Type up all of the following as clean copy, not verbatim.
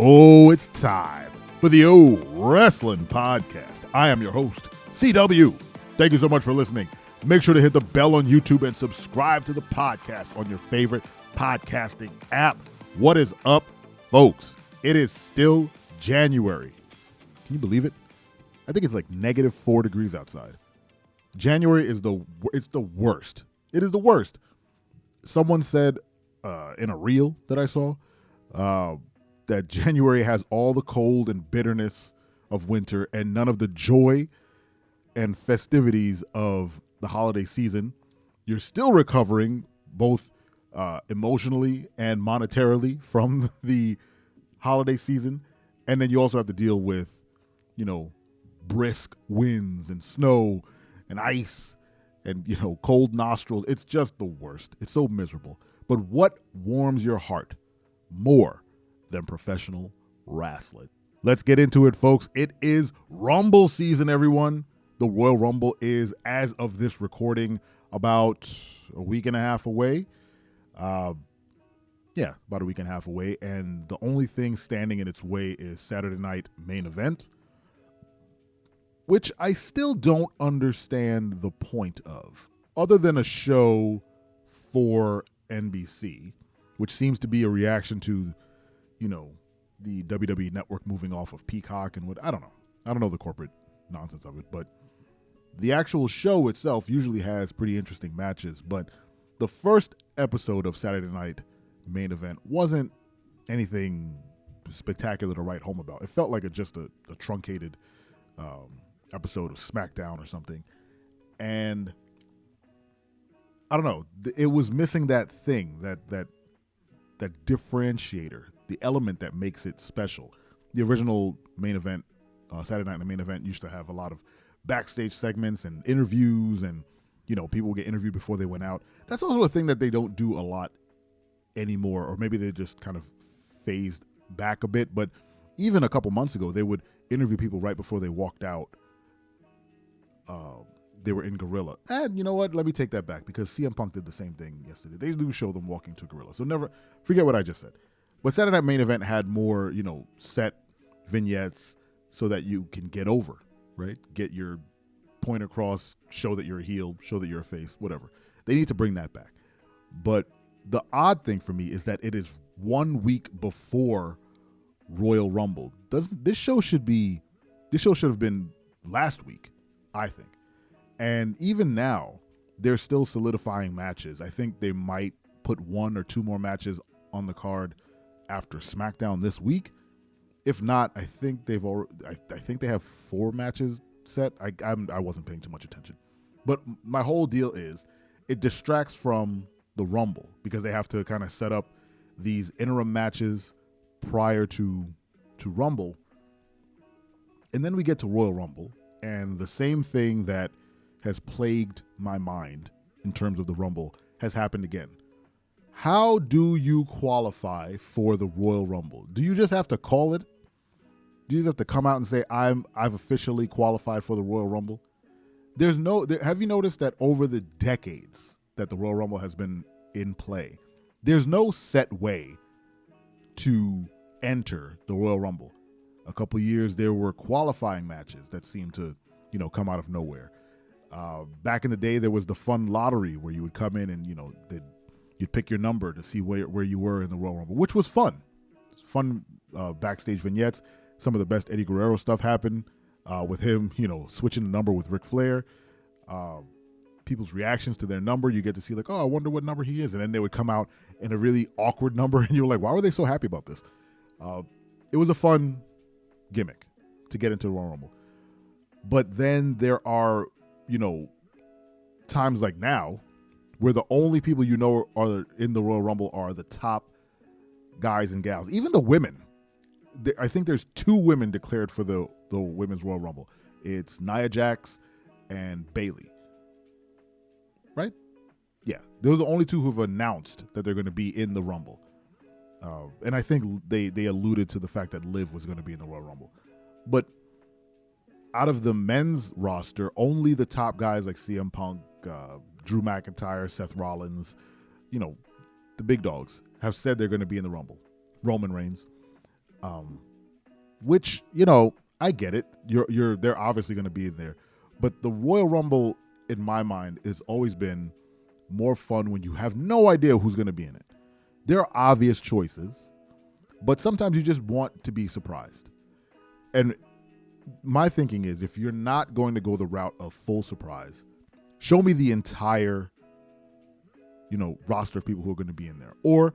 Oh, it's time for the O Wrestling Podcast. I am your host, CW. Thank you so much for listening. Make sure to hit the bell on YouTube and subscribe to the podcast on your favorite podcasting app. What is up, folks? It is still January. Can you believe it? I think it's like -4 degrees outside. January is the worst. It is the worst. Someone said in a reel that I saw that January has all the cold and bitterness of winter and none of the joy and festivities of the holiday season. You're still recovering both emotionally and monetarily from the holiday season. And then you also have to deal with, brisk winds and snow and ice and, cold nostrils. It's just the worst. It's so miserable. But what warms your heart more than professional wrestling? Let's get into it, folks. It is Rumble season, everyone. The Royal Rumble is, as of this recording, about a week and a half away. About a week and a half away. And the only thing standing in its way is Saturday night main event, which I still don't understand the point of, other than a show for NBC, which seems to be a reaction to the WWE network moving off of Peacock and what, I don't know. I don't know the corporate nonsense of it, but the actual show itself usually has pretty interesting matches. But the first episode of Saturday Night Main Event wasn't anything spectacular to write home about. It felt like just a truncated episode of SmackDown or something. And I don't know. It was missing that thing, that differentiator, the element that makes it special. The original main event, Saturday Night Main Event, used to have a lot of backstage segments and interviews, and people would get interviewed before they went out. That's also a thing that they don't do a lot anymore, or maybe they just kind of phased back a bit. But even a couple months ago, they would interview people right before they walked out. They were in Gorilla. And you know what? Let me take that back, because CM Punk did the same thing yesterday. They do show them walking to Gorilla. So never forget what I just said. But Saturday Night Main Event had more, set vignettes so that you can get over, right? Get your point across, show that you're a heel, show that you're a face, whatever. They need to bring that back. But the odd thing for me is that it is 1 week before Royal Rumble. This show should have been last week, I think. And even now, they're still solidifying matches. I think they might put 1 or 2 more matches on the card after SmackDown this week. If not, I think they have 4 matches set. I wasn't paying too much attention. But my whole deal is it distracts from the Rumble, because they have to kind of set up these interim matches prior to Rumble. And then we get to Royal Rumble, and the same thing that has plagued my mind in terms of the Rumble has happened again. How do you qualify for the Royal Rumble? Do you just have to call it? Do you just have to come out and say, I've officially qualified for the Royal Rumble? Have you noticed that over the decades that the Royal Rumble has been in play, there's no set way to enter the Royal Rumble? A couple years there were qualifying matches that seemed to, come out of nowhere. Back in the day, there was the fun lottery where you would come in and, you'd pick your number to see where you were in the Royal Rumble, which was fun. Fun backstage vignettes. Some of the best Eddie Guerrero stuff happened with him, switching the number with Ric Flair. People's reactions to their number, you get to see like, oh, I wonder what number he is. And then they would come out in a really awkward number, and you're like, why were they so happy about this? It was a fun gimmick to get into the Royal Rumble. But then there are, times like now where the only people are in the Royal Rumble are the top guys and gals. Even the women. I think there's 2 women declared for the Women's Royal Rumble. It's Nia Jax and Bayley. Right? Yeah. They're the only 2 who've announced that they're going to be in the Rumble. And I think they alluded to the fact that Liv was going to be in the Royal Rumble. But out of the men's roster, only the top guys like CM Punk, Drew McIntyre, Seth Rollins, the big dogs have said they're going to be in the Rumble. Roman Reigns. which, I get it. They're obviously going to be in there. But the Royal Rumble, in my mind, has always been more fun when you have no idea who's going to be in it. There are obvious choices, but sometimes you just want to be surprised. And my thinking is, if you're not going to go the route of full surprise, show me the entire, roster of people who are going to be in there. Or,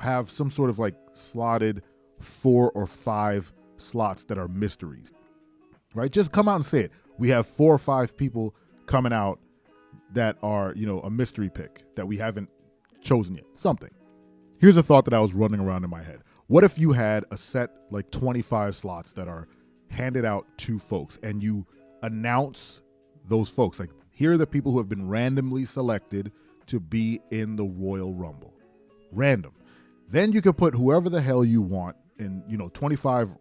have some sort of like slotted 4 or 5 slots that are mysteries, right? Just come out and say it. We have 4 or 5 people coming out that are, a mystery pick that we haven't chosen yet. Something. Here's a thought that I was running around in my head. What if you had a set like 25 slots that are handed out to folks and you announce those folks? Like, here are the people who have been randomly selected to be in the Royal Rumble. Random. Then you can put whoever the hell you want in, 25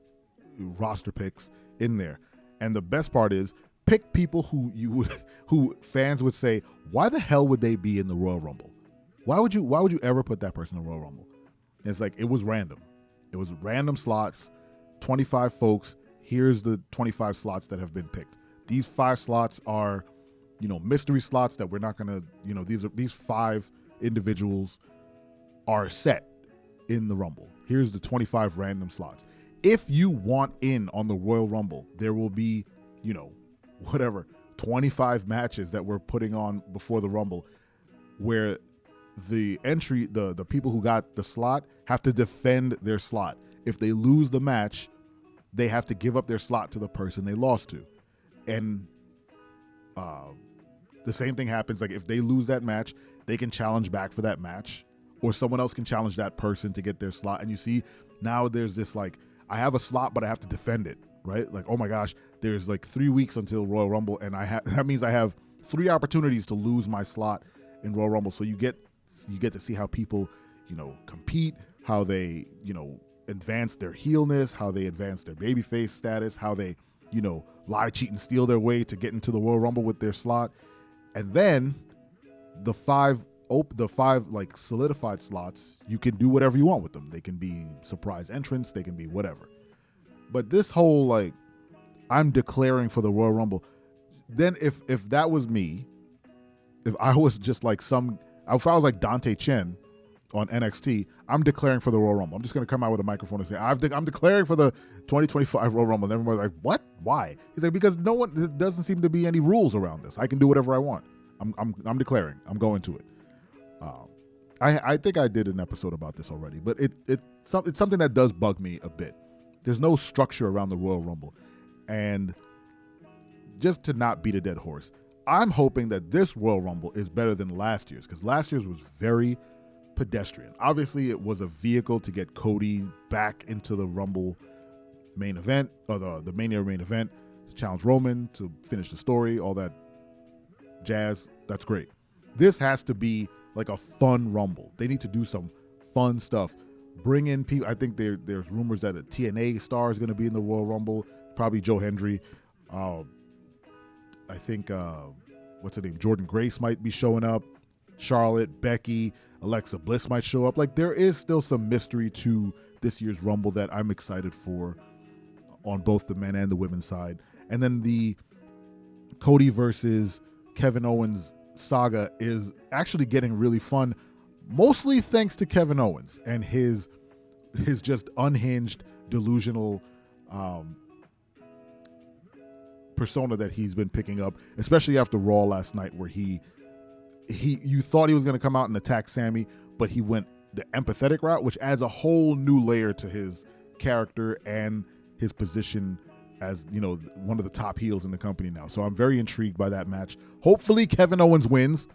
roster picks in there. And the best part is, pick people who fans would say, why the hell would they be in the Royal Rumble? Why would you ever put that person in the Royal Rumble? And it's like, it was random. It was random slots, 25 folks. Here's the 25 slots that have been picked. These 5 slots are, mystery slots that we're not going to, these 5 individuals are set in the Rumble. Here's the 25 random slots. If you want in on the Royal Rumble, there will be, 25 matches that we're putting on before the Rumble where the entry, the people who got the slot have to defend their slot. If they lose the match, they have to give up their slot to the person they lost to. And the same thing happens. Like, if they lose that match, they can challenge back for that match, or someone else can challenge that person to get their slot. And you see, now there's this like, I have a slot, but I have to defend it, right? Like, oh my gosh, there's like 3 weeks until Royal Rumble, and that means I have 3 opportunities to lose my slot in Royal Rumble. So you get to see how people, compete, how they, advance their heelness, how they advance their babyface status, how they, lie, cheat, and steal their way to get into the Royal Rumble with their slot. And then the 5 like solidified slots, you can do whatever you want with them. They can be surprise entrants, they can be whatever. But this whole like, I'm declaring for the Royal Rumble, then if that was me, if I was just like if I was like Dante Chen on NXT, I'm declaring for the Royal Rumble. I'm just going to come out with a microphone and say, I'm declaring for the 2025 Royal Rumble. And everybody's like, what? Why? He's like, because there doesn't seem to be any rules around this. I can do whatever I want. I'm declaring. I'm going to it. I think I did an episode about this already, but it's something that does bug me a bit. There's no structure around the Royal Rumble. And just to not beat a dead horse, I'm hoping that this Royal Rumble is better than last year's, because last year's was very pedestrian. Obviously, it was a vehicle to get Cody back into the Rumble main event, or the Mania main event, to challenge Roman, to finish the story, all that jazz. That's great. This has to be like a fun Rumble. They need to do some fun stuff. Bring in people. I think there's rumors that a TNA star is going to be in the Royal Rumble, probably Joe Hendry. I think, what's her name? Jordan Grace might be showing up. Charlotte, Becky, Alexa Bliss might show up. Like, there is still some mystery to this year's Rumble that I'm excited for on both the men and the women's side. And then the Cody versus Kevin Owens saga is actually getting really fun, mostly thanks to Kevin Owens and his just unhinged, delusional persona that he's been picking up, especially after Raw last night, where you thought he was going to come out and attack Sammy, but he went the empathetic route, which adds a whole new layer to his character and his position as, one of the top heels in the company now. So I'm very intrigued by that match. Hopefully Kevin Owens wins.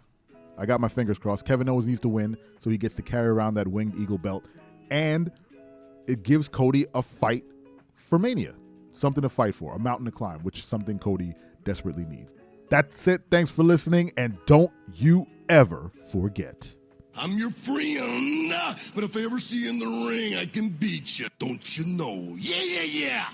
I got my fingers crossed. Kevin Owens needs to win so he gets to carry around that Winged Eagle belt. And it gives Cody a fight for Mania. Something to fight for, a mountain to climb, which is something Cody desperately needs. That's it. Thanks for listening, and don't you ever forget. I'm your friend, but if I ever see you in the ring, I can beat you. Don't you know? Yeah, yeah, yeah.